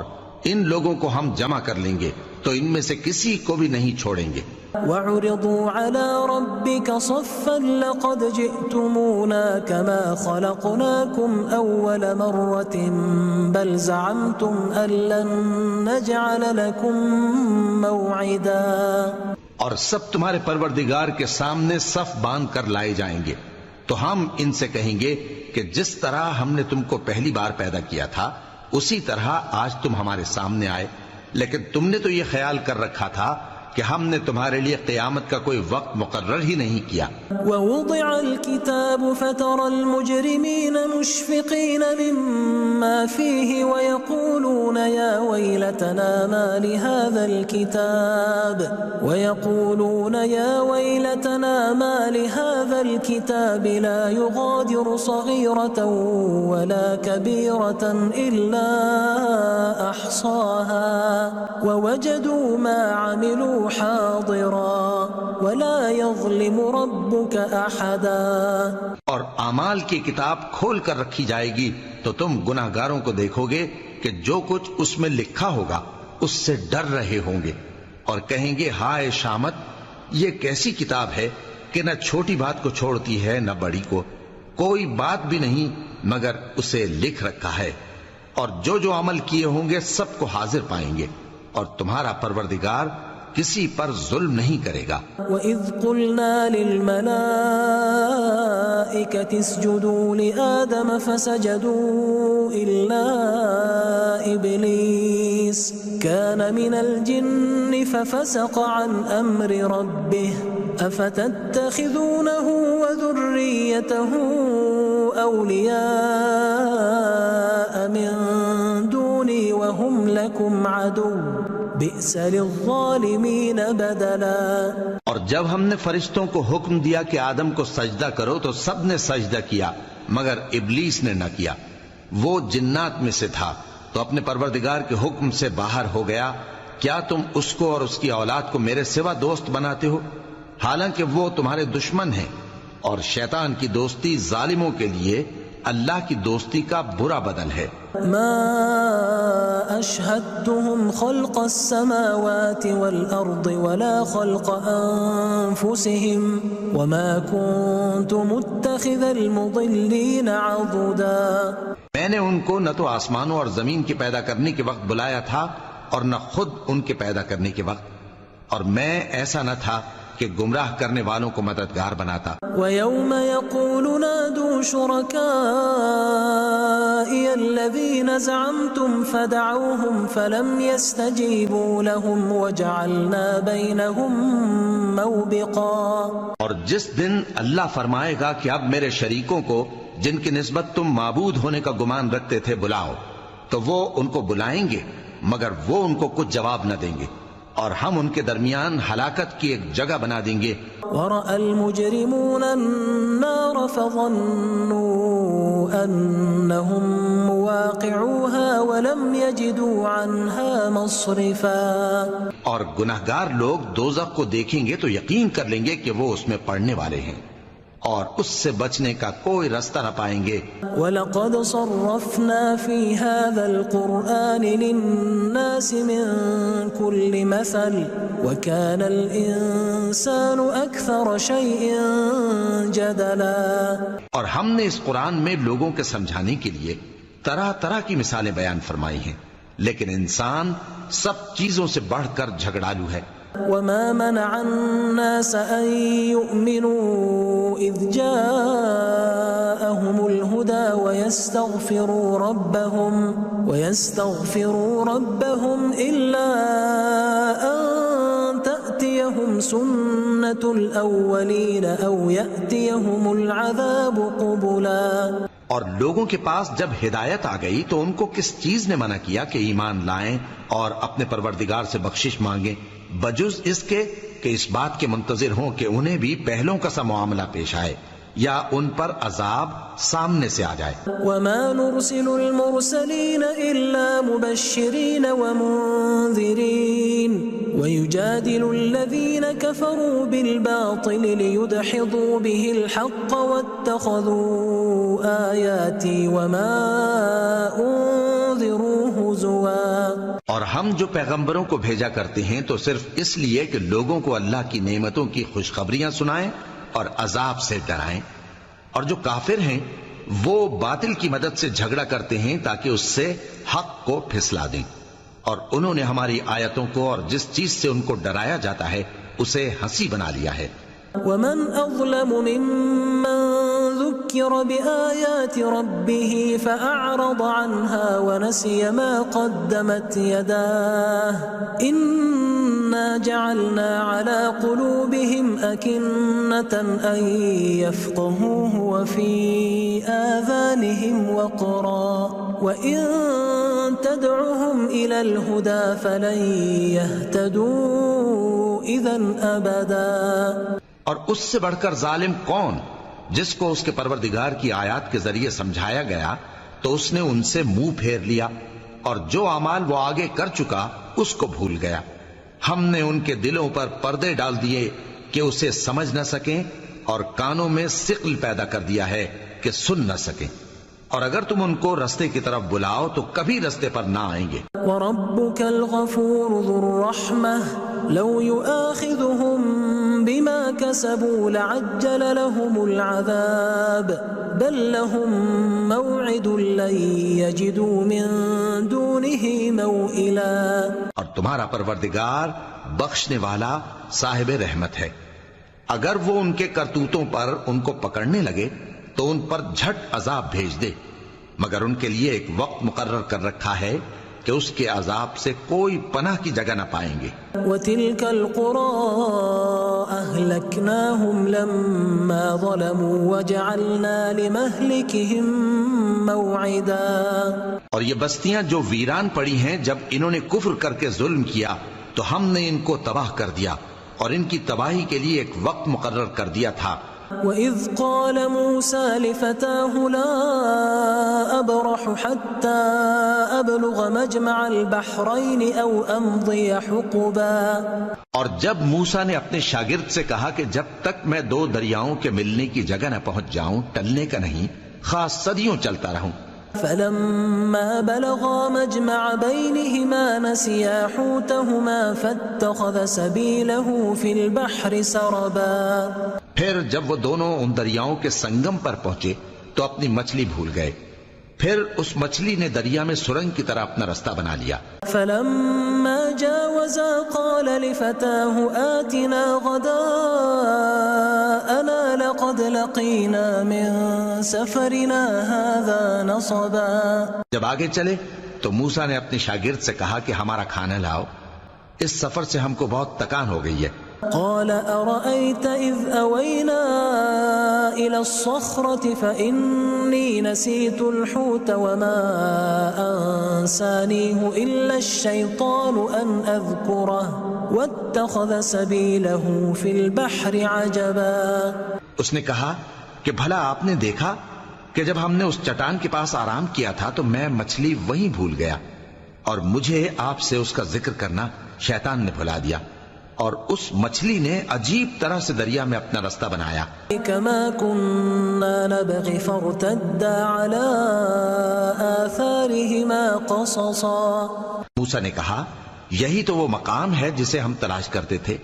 ان لوگوں کو ہم جمع کر لیں گے تو ان میں سے کسی کو بھی نہیں چھوڑیں گے. وَعُرِضُوا عَلَى رَبِّكَ صَفًّا لَقَدْ جِئْتُمُونَا كَمَا خَلَقْنَاكُمْ أَوَّلَ مَرَّةٍ بَلْ زَعَمْتُمْ أَن لَّن نَّجْعَلَ لَكُم مَّوْعِدًا. اور سب تمہارے پروردگار کے سامنے صف باندھ کر لائے جائیں گے تو ہم ان سے کہیں گے کہ جس طرح ہم نے تم کو پہلی بار پیدا کیا تھا اسی طرح آج تم ہمارے سامنے آئے لیکن تم نے تو یہ خیال کر رکھا تھا کہ ہم نے تمہارے لیے قیامت کا کوئی وقت مقرر ہی نہیں کیا. وَوُضِعَ الْكِتَابُ فَتَرَى الْمُجْرِمِينَ مُشْفِقِينَ مِمَّا فِيهِ وَيَقُولُونَ يَا وَيْلَتَنَا مَا لِهَذَا الْكِتَابِ لَا يُغَادِرُ صَغِيرَةً وَلَا كَبِيرَةً إِلَّا أَحْصَاهَا وَوَجَدُوا مَا عَمِلُوا حاضرا ولا يظلم ربك احدا. اور اعمال کی کتاب کھول کر رکھی جائے گی تو تم گناہگاروں کو دیکھو گے کہ جو کچھ اس میں لکھا ہوگا اس سے ڈر رہے ہوں گے اور کہیں گے ہائے شامت یہ کیسی کتاب ہے کہ نہ چھوٹی بات کو چھوڑتی ہے نہ بڑی کو کوئی بات بھی نہیں مگر اسے لکھ رکھا ہے اور جو جو عمل کیے ہوں گے سب کو حاضر پائیں گے اور تمہارا پروردگار کسی پر ظلم نہیں کرے گا۔ وَإِذْ قُلْنَا لِلْمَلَائِكَةِ اسْجُدُوا لِآدَمَ فَسَجَدُوا إِلَّا إِبْلِيسَ كَانَ مِنَ الْجِنِّ فَفَسَقَ عَنْ أَمْرِ رَبِّهِ أَفَتَتَّخِذُونَهُ وَذُرِّيَّتَهُ أَوْلِيَاءَ مِن دُونِي وَهُمْ لَكُمْ عَدُوٌّ بئس للظالمین بدلا۔ اور جب ہم نے فرشتوں کو حکم دیا کہ آدم کو سجدہ کرو تو سب نے سجدہ کیا مگر ابلیس نے نہ کیا، وہ جنات میں سے تھا تو اپنے پروردگار کے حکم سے باہر ہو گیا۔ کیا تم اس کو اور اس کی اولاد کو میرے سوا دوست بناتے ہو، حالانکہ وہ تمہارے دشمن ہیں، اور شیطان کی دوستی ظالموں کے لیے اللہ کی دوستی کا برا بدل ہے۔ ما اشهدتهم خلق السماوات والارض ولا خلق انفسهم وما كنت متخذ المضلين عضدا۔ میں نے ان کو نہ تو آسمانوں اور زمین کے پیدا کرنے کے وقت بلایا تھا اور نہ خود ان کے پیدا کرنے کے وقت، اور میں ایسا نہ تھا کہ گمراہ کرنے والوں کو مددگار بناتا۔ وَيَوْمَ يَقُولُ نَادُوا شُرَكَائِيَ الَّذِينَ زَعَمْتُمْ فَدَعَوْهُمْ فَلَمْ يَسْتَجِيبُوا لَهُمْ وَجَعَلْنَا بَيْنَهُمْ مَوْبِقًا۔ اور جس دن اللہ فرمائے گا کہ اب میرے شریکوں کو جن کی نسبت تم معبود ہونے کا گمان رکھتے تھے بلاؤ، تو وہ ان کو بلائیں گے مگر وہ ان کو کچھ جواب نہ دیں گے، اور ہم ان کے درمیان ہلاکت کی ایک جگہ بنا دیں گے۔ وَرَأَى الْمُجْرِمُونَ النَّارَ فَظَنُّوا أَنَّهُمْ مُوَاقِعُوهَا وَلَمْ يَجِدُوا عَنْهَا مَصْرِفًا۔ اور گناہگار لوگ دوزخ کو دیکھیں گے تو یقین کر لیں گے کہ وہ اس میں پڑنے والے ہیں، اور اس سے بچنے کا کوئی راستہ نہ پائیں گے۔ وَلَقَدْ صَرَّفْنَا فِي هَذَا الْقُرْآنِ لِلنَّاسِ مِنْ كُلِّ مَثَلٍ وَكَانَ الْإِنسَانُ أَكْثَرَ شَيْءٍ جَدَلًا۔ اور ہم نے اس قرآن میں لوگوں کے سمجھانے کے لیے طرح طرح کی مثالیں بیان فرمائی ہیں، لیکن انسان سب چیزوں سے بڑھ کر جھگڑالو ہے۔ وَمَا مَنَعَ النَّاسَ أَن يُؤْمِنُوا إِذْ جَاءَهُمُ الْهُدَى وَيَسْتَغْفِرُوا رَبَّهُمْ إِلَّا أَن تَأْتِيَهُمْ سُنَّةُ الْأَوَّلِينَ أَوْ يَأْتِيَهُمُ الْعَذَابُ قُبُلًا۔ اور لوگوں کے پاس جب ہدایت آ گئی تو ان کو کس چیز نے منع کیا کہ ایمان لائیں اور اپنے پروردگار سے بخشش مانگیں، بجز اس کے کہ اس بات کے منتظر ہوں کہ انہیں بھی پہلوں کا سا معاملہ پیش آئے یا ان پر عذاب سامنے سے آ جائے۔ وَمَا نُرْسِلُ الْمُرْسَلِينَ إِلَّا مُبَشِّرِينَ وَمُنذِرِينَ وَيُجَادِلُ الَّذِينَ كَفَرُوا بِالْبَاطِلِ لِيُدْحِضُوا بِهِ الْحَقَّ وَاتَّخَذُوا آيَاتِي وَمَا أُنذِرُوا هُزُوًا۔ اور ہم جو پیغمبروں کو بھیجا کرتے ہیں تو صرف اس لیے کہ لوگوں کو اللہ کی نعمتوں کی خوشخبریاں سنائیں اور عذاب سے ڈرائیں، اور جو کافر ہیں وہ باطل کی مدد سے جھگڑا کرتے ہیں تاکہ اس سے حق کو پھسلا دیں، اور انہوں نے ہماری آیتوں کو اور جس چیز سے ان کو ڈرایا جاتا ہے اسے ہنسی بنا لیا ہے۔ وَمَنْ أَظْلَمُ مِمَّنْ ذُكِّرَ بِآيَاتِ رَبِّهِ فَأَعْرَضَ عَنْهَا وَنَسِيَ مَا قَدَّمَتْ يَدَاهُ إِنَّا جَعَلْنَا عَلَى قُلُوبِهِمْ أَكِنَّةً أَن يَفْقَهُوهُ وَفِي آذَانِهِمْ وَقْرًا وَإِن تَدْعُهُمْ إِلَى الْهُدَى فَلَن يَهْتَدُوا إِذًا أَبَدًا۔ اور اس سے بڑھ کر ظالم کون جس کو اس کے پروردگار کی آیات کے ذریعے سمجھایا گیا تو اس نے ان سے منہ پھیر لیا، اور جو اعمال وہ آگے کر چکا اس کو بھول گیا۔ ہم نے ان کے دلوں پر پردے ڈال دیے کہ اسے سمجھ نہ سکیں، اور کانوں میں ثقل پیدا کر دیا ہے کہ سن نہ سکیں، اور اگر تم ان کو رستے کی طرف بلاؤ تو کبھی رستے پر نہ آئیں گے۔ وَرَبُّكَ الْغَفُورُ ذُو الرَّحْمَةِ لَوْ يُؤَاخِذُهُم بِمَا كَسَبُوا لَعَجَّلَ لَهُمُ الْعَذَابَ بَل لَّهُم مَّوْعِدٌ لَّن يَجِدُوا مِن دُونِهِ دونه موئلا. اور تمہارا پروردگار بخشنے والا صاحب رحمت ہے. اگر وہ ان کے کرتوتوں پر ان کو پکڑنے لگے تو ان پر جھٹ عذاب بھیج دے، مگر ان کے لیے ایک وقت مقرر کر رکھا ہے کہ اس کے عذاب سے کوئی پناہ کی جگہ نہ پائیں گے. وَتِلْكَ الْقُرَىٰ أَهْلَكْنَاهُمْ لَمَّا ظَلَمُوا وَجَعَلْنَا لِمَهْلِكِهِمْ مَوْعِدًا. اور یہ بستیاں جو ویران پڑی ہیں جب انہوں نے کفر کر کے ظلم کیا تو ہم نے ان کو تباہ کر دیا اور ان کی تباہی کے لیے ایک وقت مقرر کر دیا تھا. وَإِذْ قَالَ مُوسَىٰ لِفَتَاهُ لَا أَبْرَحُ حَتَّىٰ أَبْلُغَ مَجْمَعَ الْبَحْرَيْنِ أَوْ أَمْضِيَ حُقُبًا. اور جب موسیٰ نے اپنے شاگرد سے کہا کہ جب تک میں دو دریاؤں کے ملنے کی جگہ نہ پہنچ جاؤں ٹلنے کا نہیں، خاص صدیوں چلتا رہوں. فَلَمَّا بَلَغَا مَجْمَعَ بَيْنِهِمَا نَسِيَا حُوتَهُمَا فَاتَّخَذَ سَبِيلَهُ فِي الْبَحْرِ سَرَبًا. پھر جب وہ دونوں ان دریاؤں کے سنگم پر پہنچے تو اپنی مچھلی بھول گئے. پھر اس مچھلی نے دریا میں سرنگ کی طرح اپنا رستہ بنا لیا. فَلَمَّا جَاوَزَا قَالَ لِفَتَاهُ آتِنَا غَدَاءَنَا لَقَدْ لَقِينَا مِن سَفَرِنَا هَٰذَا نَصَبًا. جب آگے چلے تو موسیٰ نے اپنے شاگرد سے کہا کہ ہمارا کھانا لاؤ، اس سفر سے ہم کو بہت تکان ہو گئی ہے. قال أرأيت إذ أوينا إلى الصخرة فإني نسيت الحوت وما أنسانيه إلا الشيطان أن أذكره واتخذ سبيله في البحر عجبا. اس نے کہا کہ بھلا آپ نے دیکھا کہ جب ہم نے اس چٹان کے پاس آرام کیا تھا تو میں مچھلی وہیں بھول گیا اور مجھے آپ سے اس کا ذکر کرنا شیطان نے بھلا دیا، اور اس مچھلی نے عجیب طرح سے دریا میں اپنا رستہ بنایا. كما كنا نبغي فارتدا على آثارهما قصصا. موسیٰ نے کہا یہی تو وہ مقام ہے جسے ہم تلاش کرتے تھے،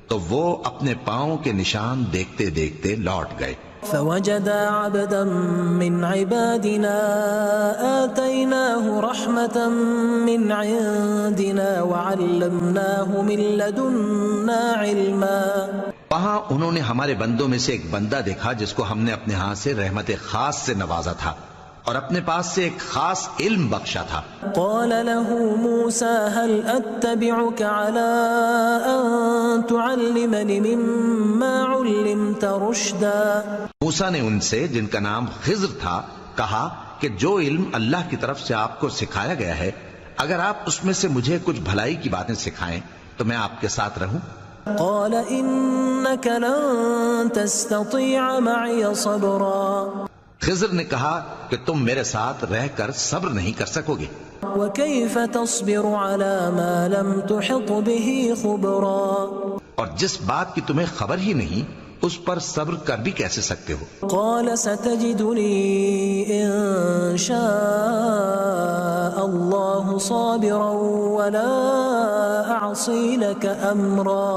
تو وہ اپنے پاؤں کے نشان دیکھتے دیکھتے لوٹ گئے. فوجدا عبدا من عبادنا آتيناه رحمة من عندنا وعلمناه من لدنا علما. وہاں انہوں نے ہمارے بندوں میں سے ایک بندہ دیکھا جس کو ہم نے اپنے ہاں سے رحمت خاص سے نوازا تھا اور اپنے پاس سے ایک خاص علم بخشا تھا. قال له موسى هل أتبعك على أن تعلمني مما علمت رشدا. موسیٰ نے ان سے جن کا نام خضر تھا کہا کہ جو علم اللہ کی طرف سے آپ کو سکھایا گیا ہے اگر آپ اس میں سے مجھے کچھ بھلائی کی باتیں سکھائیں تو میں آپ کے ساتھ رہوں. قال إنك لن تستطيع معي صبرا. خضر نے کہا کہ تم میرے ساتھ رہ کر صبر نہیں کر سکو گے. وكيف تصبر على ما لم تحط به خبرا. اور جس بات کی تمہیں خبر ہی نہیں اس پر صبر کر بھی کیسے سکتے ہو. قال ستجدني إن شاء الله صابرا ولا أعصي لك أمرا.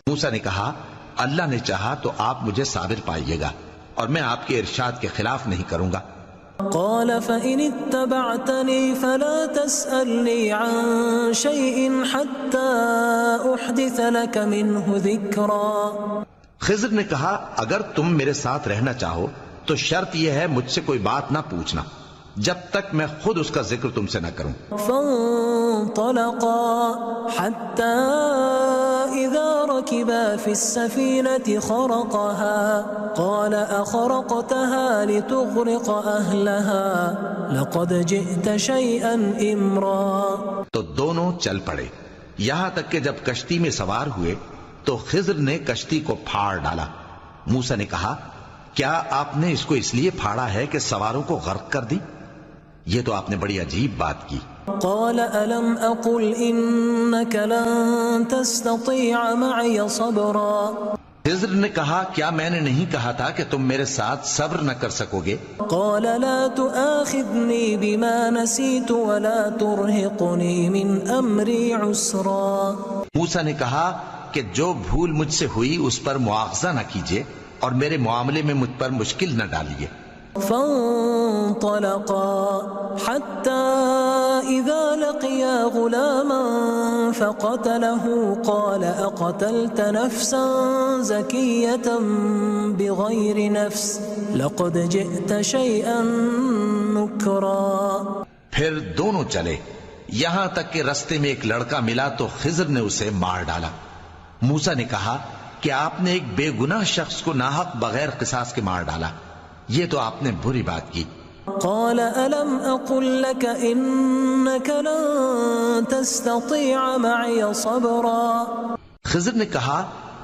موسیٰ نے کہا اللہ نے چاہا تو آپ مجھے صابر پائیے گا اور میں آپ کے ارشاد کے خلاف نہیں کروں گا. قال فإن اتبعتني فلا تسألني عن شيء حتى أحدث لك منه ذكرا. خضر نے کہا اگر تم میرے ساتھ رہنا چاہو تو شرط یہ ہے مجھ سے کوئی بات نہ پوچھنا جب تک میں خود اس کا ذکر تم سے نہ کروں. فانطلقا حتى إذا ركبا في السفينة خرقها قال أخرقتها لتغرق أهلها لقد جئت شيئا إمرا. تو دونوں چل پڑے یہاں تک کہ جب کشتی میں سوار ہوئے تو خضر نے کشتی کو پھاڑ ڈالا. موسیٰ نے کہا کیا آپ نے اس کو اس لیے پھاڑا ہے کہ سواروں کو غرق کر دی؟ یہ تو آپ نے بڑی عجیب بات کی. قال ألم أقل إنك لن تستطيع معي صبرا. خضر نے کہا کیا میں نے نہیں کہا تھا کہ تم میرے ساتھ صبر نہ کر سکو گے؟ قال لا تؤاخذني بما نسيت ولا ترهقني من أمري عسرا. موسیٰ نے کہا کہ جو بھول مجھ سے ہوئی اس پر مواخذہ نہ کیجیے اور میرے معاملے میں مجھ پر مشکل نہ ڈالیے. فانطلقا حتى إذا لقيا غلاما فقتله قال أقتلت نفسا زكية بغير نفس لقد جئت شيئا نكرا. پھر دونوں چلے یہاں تک کہ رستے میں ایک لڑکا ملا تو خضر نے اسے مار ڈالا. موسیٰ نے کہا کہ آپ نے ایک بے گناہ شخص کو ناحق بغیر قصاص کے مار ڈالا، یہ تو آپ نے بری بات کی. قال ألم أقل لك إنك لن تستطيع معي صبرا. خضر نے کہا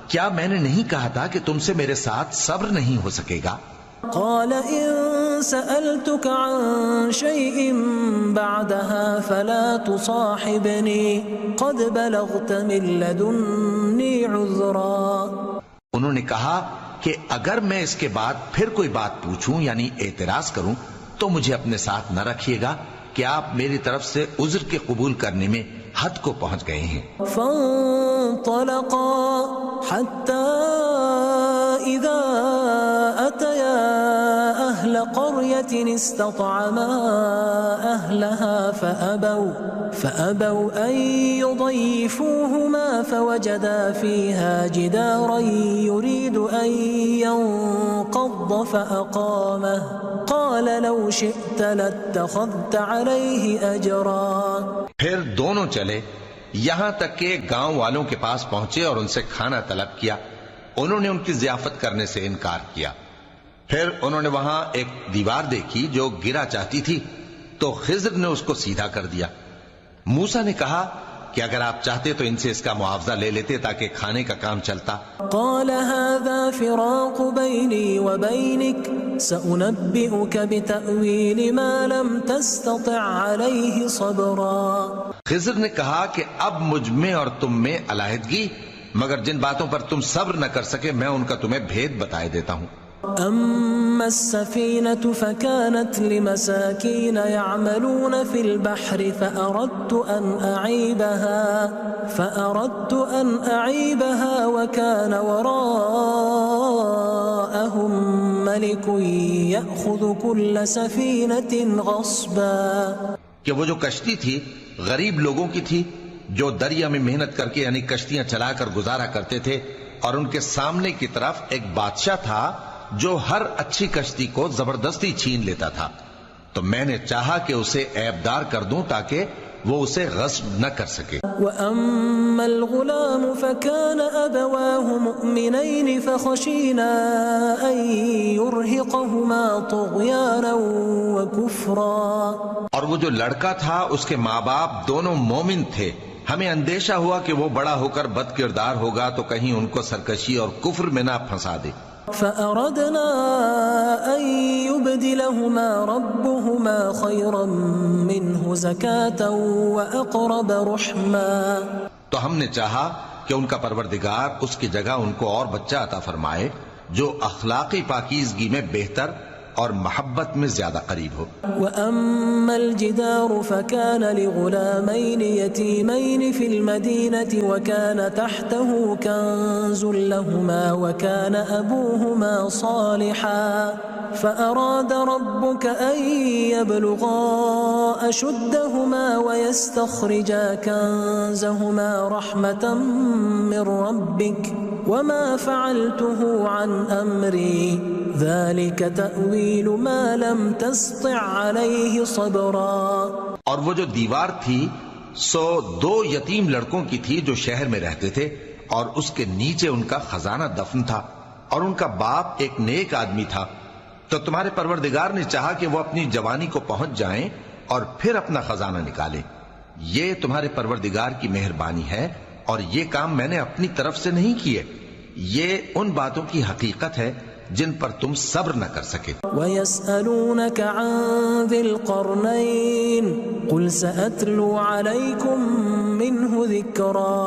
کیا میں نے نہیں کہا تھا کہ تم سے میرے ساتھ صبر نہیں ہو سکے گا؟ قال إن سألتك عن شيء بعدها فلا تصاحبني قد بلغت من لدني عذرا. انہوں نے کہا کہ اگر میں اس کے بعد پھر کوئی بات پوچھوں یعنی اعتراض کروں تو مجھے اپنے ساتھ نہ رکھیے گا کہ آپ میری طرف سے عذر کے قبول کرنے میں حد کو پہنچ گئے ہیں. فانطلقا حتى إذا أتيا أهل قرية استطعما أهلها فأبوا أن يضيفوهما فوجدا فيها جدارا يريد أن ينقض فأقامه قال لو شئت لاتخذت عليه أجرا. پھر دونوں چلے یہاں تک کہ گاؤں والوں کے پاس پہنچے اور ان سے کھانا طلب کیا. انہوں نے ان کی ضیافت کرنے سے انکار کیا. پھر انہوں نے وہاں ایک دیوار دیکھی جو گرا چاہتی تھی تو خضر نے اس کو سیدھا کر دیا. موسیٰ نے کہا کہ اگر آپ چاہتے تو ان سے اس کا معاوضہ لے لیتے تاکہ کھانے کا کام چلتا. قال هذا فراق بيني وبينك سأنبئك بتأويل ما لم تستطع عليه صبرا. خضر نے کہا کہ اب مجھ میں اور تم میں علیحدگی، مگر جن باتوں پر تم صبر نہ کر سکے میں ان کا تمہیں بھید بتائے دیتا ہوں. أما السفينة فكانت لمساكين يعملون في البحر فأردت أن أعيبها وكان وراءهم ملك يأخذ كل سفينة غصبا. کہ وہ جو کشتی تھی غریب لوگوں کی تھی جو دریا میں محنت کر کے یعنی کشتیاں چلا کر گزارا کرتے تھے، اور ان کے سامنے کی طرف ایک بادشاہ تھا جو ہر اچھی کشتی کو زبردستی چھین لیتا تھا. تو میں نے چاہا کہ اسے عیبدار کر دوں تاکہ وہ اسے غصب نہ کر سکے. وَأَمَّا الْغُلَامُ فَكَانَ أَبَوَاهُ مُؤْمِنَيْنِ فَخَشِينَا أَن يُرْهِقَهُمَا طُغْيَانًا وَكُفْرًا. اور وہ جو لڑکا تھا اس کے ماں باپ دونوں مومن تھے، ہمیں اندیشہ ہوا کہ وہ بڑا ہو کر بد کردار ہوگا تو کہیں ان کو سرکشی اور کفر میں نہ پھنسا دے. فأردنا أن يبدلهما ربهما خيرا منه زكاة وأقرب رحما. تو ہم نے چاہا کہ ان کا پروردگار اس کی جگہ ان کو اور بچہ عطا فرمائے جو اخلاقی پاکیزگی میں بہتر اور محبت میں زیادہ قریب ہو. وَأَمَّا الْجِدَارُ فَكَانَ لِغُلَامَيْنِ يَتِيمَيْنِ فِي الْمَدِينَةِ وَكَانَ تَحْتَهُ كَنْزٌ لَهُمَا وَكَانَ أَبُوهُمَا صَالِحًا فَأَرَادَ رَبُّكَ أَنْ يَبْلُغَا أَشُدَّهُمَا وَيَسْتَخْرِجَا كَنْزَهُمَا رَحْمَةً مِّن رَبِّكَ وَمَا فَعَلْتُهُ عَنْ أَمْرِي ذَلِكَ تَأْوِيلُ مَا لَمْ تَسْطِعْ عَلَيْهِ صَبْرًا. اور وہ جو دیوار تھی سو دو یتیم لڑکوں کی تھی جو شہر میں رہتے تھے، اور اس کے نیچے ان کا خزانہ دفن تھا، اور ان کا باپ ایک نیک آدمی تھا. تو تمہارے پروردگار نے چاہا کہ وہ اپنی جوانی کو پہنچ جائیں اور پھر اپنا خزانہ نکالیں. یہ تمہارے پروردگار کی مہربانی ہے اور یہ کام میں نے اپنی طرف سے نہیں کیے. یہ ان باتوں کی حقیقت ہے جن پر تم صبر نہ کر سکے. وَيَسْأَلُونَكَ عَنْ ذِي الْقَرْنَيْنِ قُلْ سَأَتْلُو عَلَيْكُمْ مِنْهُ ذِكْرًا.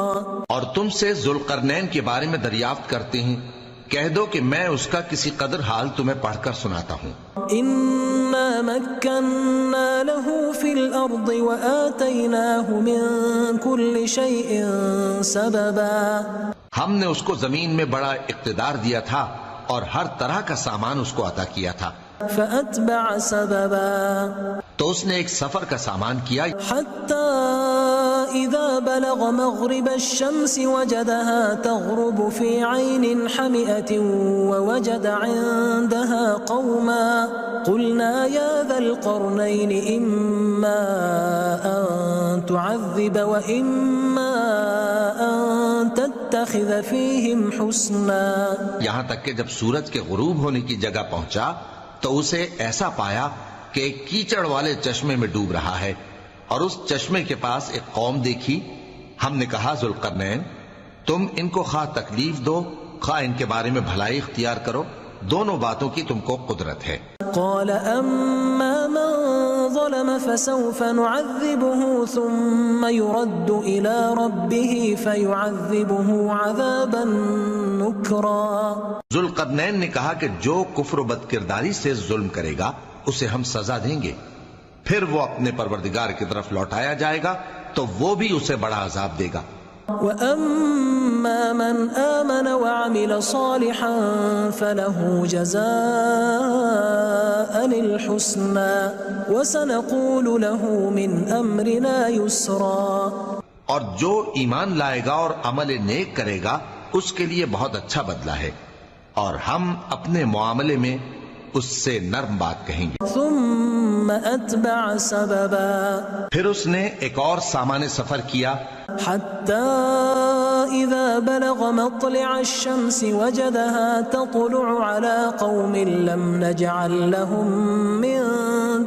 اور تم سے ذوالقرنین کے بارے میں دریافت کرتے ہیں، کہہ دو کہ میں اس کا کسی قدر حال تمہیں پڑھ کر سناتا ہوں. إِنَّا مَكَّنَّا لَهُ فِي الْأَرْضِ وَآتَيْنَاهُ مِنْ كُلِّ شَيْءٍ سَبَبًا. ہم نے اس کو زمین میں بڑا اقتدار دیا تھا اور ہر طرح کا سامان اس کو عطا کیا تھا. فأتبع سببا تو اس نے ایک سفر کا سامان کیا حتى إذا بلغ مغرب الشمس وجدها تغرب في عين حمئة ووجد عندها قوما قلنا يا ذا القرنين إما أن تعذب وإما أن تتخذ فيهم حسنا. یہاں تک کہ جب سورج کے غروب ہونے کی جگہ پہنچا تو اسے ایسا پایا کہ ایک کیچڑ والے چشمے میں ڈوب رہا ہے اور اس چشمے کے پاس ایک قوم دیکھی. ہم نے کہا ذوالقرنین تم ان کو خواہ تکلیف دو خواہ ان کے بارے میں بھلائی اختیار کرو، دونوں باتوں کی تم کو قدرت ہے. قال أما من ظلم فسوف نعذبه ثم يرد إلى ربه فيعذبه عذابا نكرا. ذوالقرنین نے کہا کہ جو کفر و بد کرداری سے ظلم کرے گا اسے ہم سزا دیں گے، پھر وہ اپنے پروردگار کی طرف لوٹایا جائے گا تو وہ بھی اسے بڑا عذاب دے گا. وَأَمَّا مَنْ آمَنَ وَعَمِلَ صَالِحًا فَلَهُ جَزَاءً الْحُسْنَى وَسَنَقُولُ لَهُ مِنْ أَمْرِنَا يُسْرًا. اور جو ایمان لائے گا اور عمل نیک کرے گا اس کے لیے بہت اچھا بدلہ ہے، اور ہم اپنے معاملے میں اس سے نرم بات کہیں گے. ثم أتبع سببا پھر اس نے ایک اور سامان سفر کیا حتى إذا بلغ مطلع الشمس وجدها تطلع على قوم لم نجعل لهم من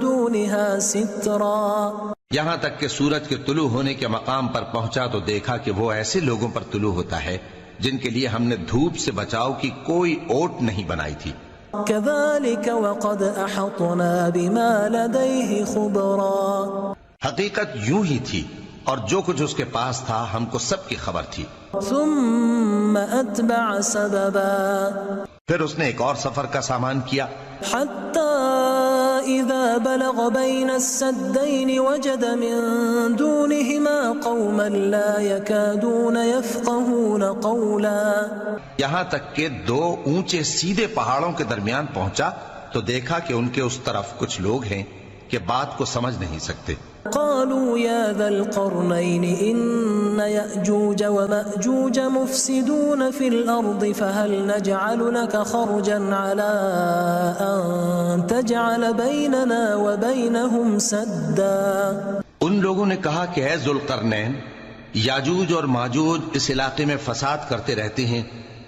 دونها سترا. یہاں تک کہ سورج کے طلوع ہونے کے مقام پر پہنچا تو دیکھا کہ وہ ایسے لوگوں پر طلوع ہوتا ہے جن کے لیے ہم نے دھوپ سے بچاؤ کی کوئی اوٹ نہیں بنائی تھی. كذلك وقد أحطنا بما لديه خبرا. حقیقت یوں ہی تھی اور جو کچھ اس کے پاس تھا ہم کو سب کی خبر تھی. ثم أتبع سببا پھر اس نے ایک اور سفر کا سامان کیا حتى إذا بلغ بين السدين وجد من دونهما قوما لا يكادون يفقهون قولا. یہاں تک کہ دو اونچے سیدھے پہاڑوں کے درمیان پہنچا تو دیکھا کہ ان کے اس طرف کچھ لوگ ہیں کہ بات کو سمجھ نہیں سکتے. قالوا يا ذا القرنين إن يأجوج ومأجوج مفسدون في الأرض فهل نجعل لك خرجا على أن تجعل بيننا وبينهم سدا. ان لوگوں نے کہا کہ اے ذوالقرنین یاجوج اور ماجوج اس علاقے میں فساد کرتے رہتے ہیں،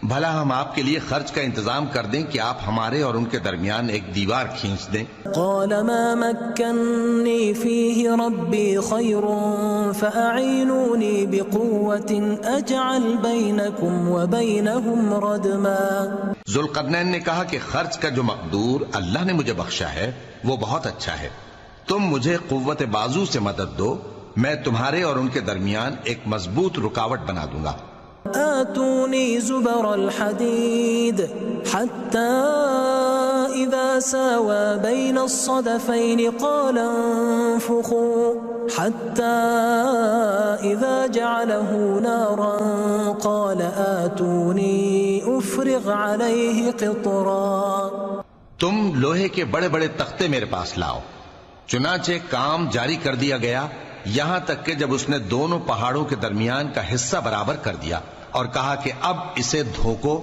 بھلا ہم آپ کے لیے خرچ کا انتظام کر دیں کہ آپ ہمارے اور ان کے درمیان ایک دیوار کھینچ دیں. قال ما مكنني فيه ربي خير فأعينوني بقوة أجعل بينكم وبينهم ردما. ذوالقرنین نے کہا کہ خرچ کا جو مقدور اللہ نے مجھے بخشا ہے وہ بہت اچھا ہے، تم مجھے قوت بازو سے مدد دو، میں تمہارے اور ان کے درمیان ایک مضبوط رکاوٹ بنا دوں گا. آتوني زبر الحديد حتى إذا ساوى بين الصدفين قال انفخوا حتى إذا جعله نارا قال آتوني أفرغ عليه قطرا. تم لوہے کے بڑے بڑے تختے میرے پاس لاؤ. چنانچہ کام جاری کر دیا گیا یہاں تک کہ جب اس نے دونوں پہاڑوں کے درمیان کا حصہ برابر کر دیا اور کہا کہ اب اسے دھوکو،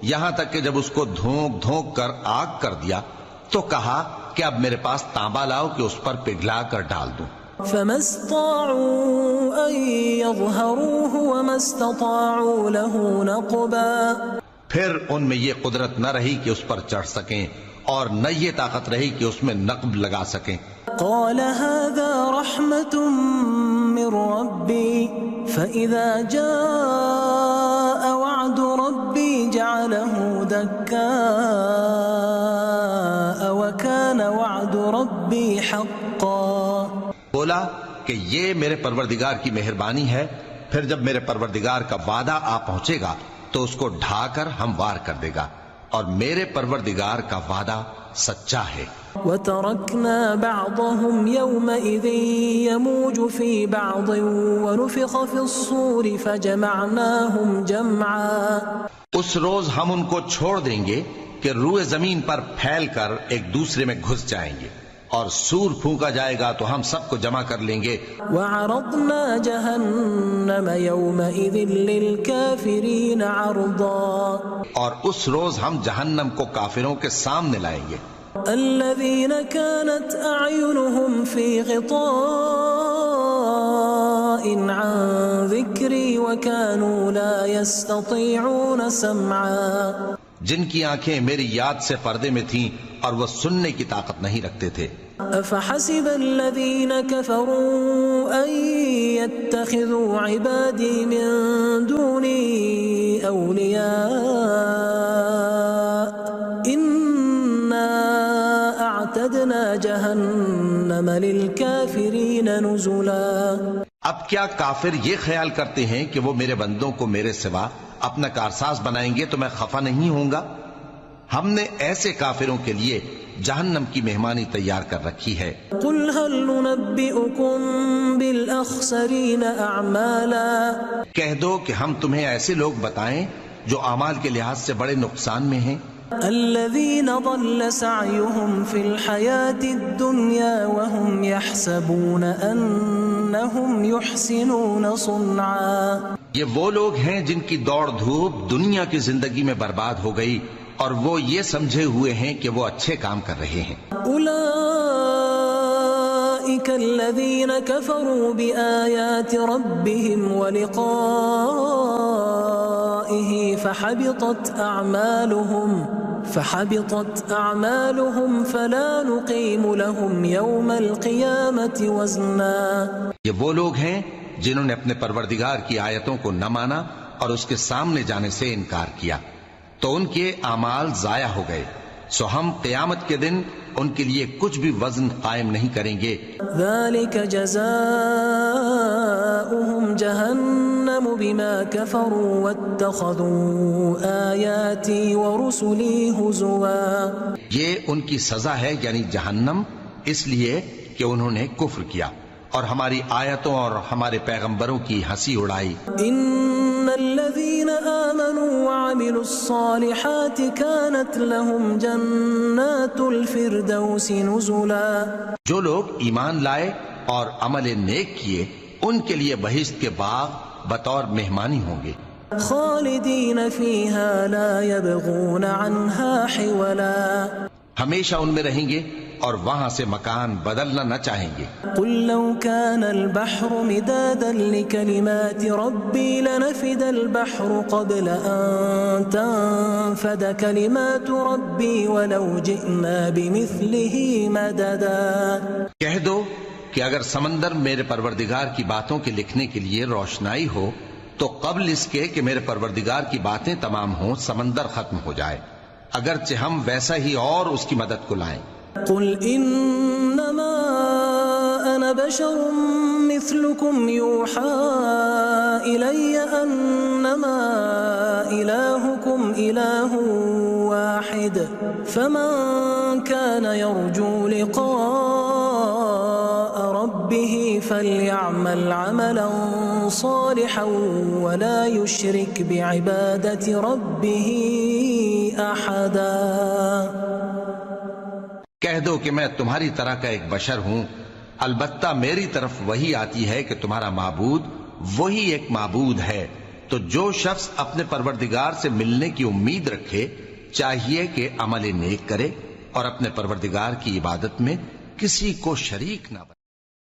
یہاں تک کہ جب اس کو دھونک دھونک کر آگ کر دیا تو کہا کہ اب میرے پاس تانبا لاؤ کہ اس پر پگھلا کر ڈال دوں. فما استطاعوا أن يظهروه وما استطاعوا له نقبا. پھر ان میں یہ قدرت نہ رہی کہ اس پر چڑھ سکیں اور نہ یہ طاقت رہی کہ اس میں نقب لگا سکیں. قال هذا رحمة من ربي فإذا جاء وعد ربي جعله دكاء وكان وعد ربي حقا. بولا کہ یہ میرے پروردگار کی مہربانی ہے، پھر جب میرے پروردگار کا وعدہ آ پہنچے گا تو اس کو ڈھا کر ہموار کر دے گا، اور میرے پروردگار کا وعدہ سچا ہے. وَتَرَكْنَا بَعْضَهُمْ يَوْمَئِذٍ يَمُوجُ فِي بَعْضٍ وَنُفِخَ فِي الصُّورِ فَجَمَعْنَاهُمْ جَمْعًا. اس روز ہم ان کو چھوڑ دیں گے کہ روئے زمین پر پھیل کر ایک دوسرے میں گھس جائیں گے، اور سور پھونکا جائے گا تو ہم سب کو جمع کر لیں گے۔ وعرضنا جہنم یومئذ للکافرین عرضا، اور اس روز ہم جہنم کو کافروں کے سامنے لائیں گے۔ الذین كانت اعینہم فی غطاء عن ذکری وكانوا لا يستطيعون سمعا، جن کی آنکھیں میری یاد سے پردے میں تھیں اور وہ سننے کی طاقت نہیں رکھتے تھے۔ افحسب الذین كفروا ان يتخذوا عبادی من دونی اولیاء انا اعتدنا جہنم للکافرین نزلا۔ اب کیا کافر یہ خیال کرتے ہیں کہ وہ میرے بندوں کو میرے سوا اپنا کارساز بنائیں گے تو میں خفا نہیں ہوں گا؟ ہم نے ایسے کافروں کے لیے جہنم کی مہمانی تیار کر رکھی ہے۔ قل هل ننبئكم بالاخسرین اعمالا، کہہ دو کہ ہم تمہیں ایسے لوگ بتائیں جو اعمال کے لحاظ سے بڑے نقصان میں ہیں۔ الذین ضل سعیهم فی الحیاة الدنیا وهم يحسبون انہم یحسنون صنعا، یہ وہ لوگ ہیں جن کی دوڑ دھوپ دنیا کی زندگی میں برباد ہو گئی اور وہ یہ سمجھے ہوئے ہیں کہ وہ اچھے کام کر رہے ہیں۔ اولئک الذین کفروا بآیات ربهم ولقائه فحبطت اعمالهم فلا نقیم لهم یوم القیامة وزنا۔ یہ وہ لوگ ہیں جنہوں نے اپنے پروردگار کی آیتوں کو نہ مانا اور اس کے سامنے جانے سے انکار کیا تو ان کے اعمال ضائع ہو گئے، سو ہم قیامت کے دن ان کے لیے کچھ بھی وزن قائم نہیں کریں گے۔ ذلك جزاؤهم جہنم بما كفروا واتخذوا آیاتی ورسلی ہزوا، یہ ان کی سزا ہے یعنی جہنم، اس لیے کہ انہوں نے کفر کیا اور ہماری آیتوں اور ہمارے پیغمبروں کی ہنسی اڑائی۔ ان الذین آمنوا وعملوا الصالحات كانت لهم جنات الفردوس نزلا، جو لوگ ایمان لائے اور عمل نیک کیے ان کے لیے بہشت کے باغ بطور مہمانی ہوں گے، خالدین فیہا لا یبغون عنہا حولا، ہمیشہ ان میں رہیں گے اور وہاں سے مکان بدلنا نہ چاہیں گے۔ قل لو كان البحر مدادا لكلمات ربي لنفد البحر قبل أن تنفد كلمات ربي ولو جئنا بمثله مددا۔ کہہ دو کہ اگر سمندر میرے پروردگار کی باتوں کے لکھنے کے لیے روشنائی ہو تو قبل اس کے کہ میرے پروردگار کی باتیں تمام ہوں سمندر ختم ہو جائے، اگرچہ ہم ویسا ہی اور اس کی مدد کو لائیں۔ قل انما انا بشر مثلكم يوحى الي انما الهكم اله واحد فمن كان يرجو لقاء ربه فليعمل عملا صالحا ولا يشرك بعبادة ربه احدا۔ کہہ دو کہ میں تمہاری طرح کا ایک بشر ہوں، البتہ میری طرف وہی آتی ہے کہ تمہارا معبود وہی ایک معبود ہے، تو جو شخص اپنے پروردگار سے ملنے کی امید رکھے چاہیے کہ عمل نیک کرے اور اپنے پروردگار کی عبادت میں کسی کو شریک نہ بنائے۔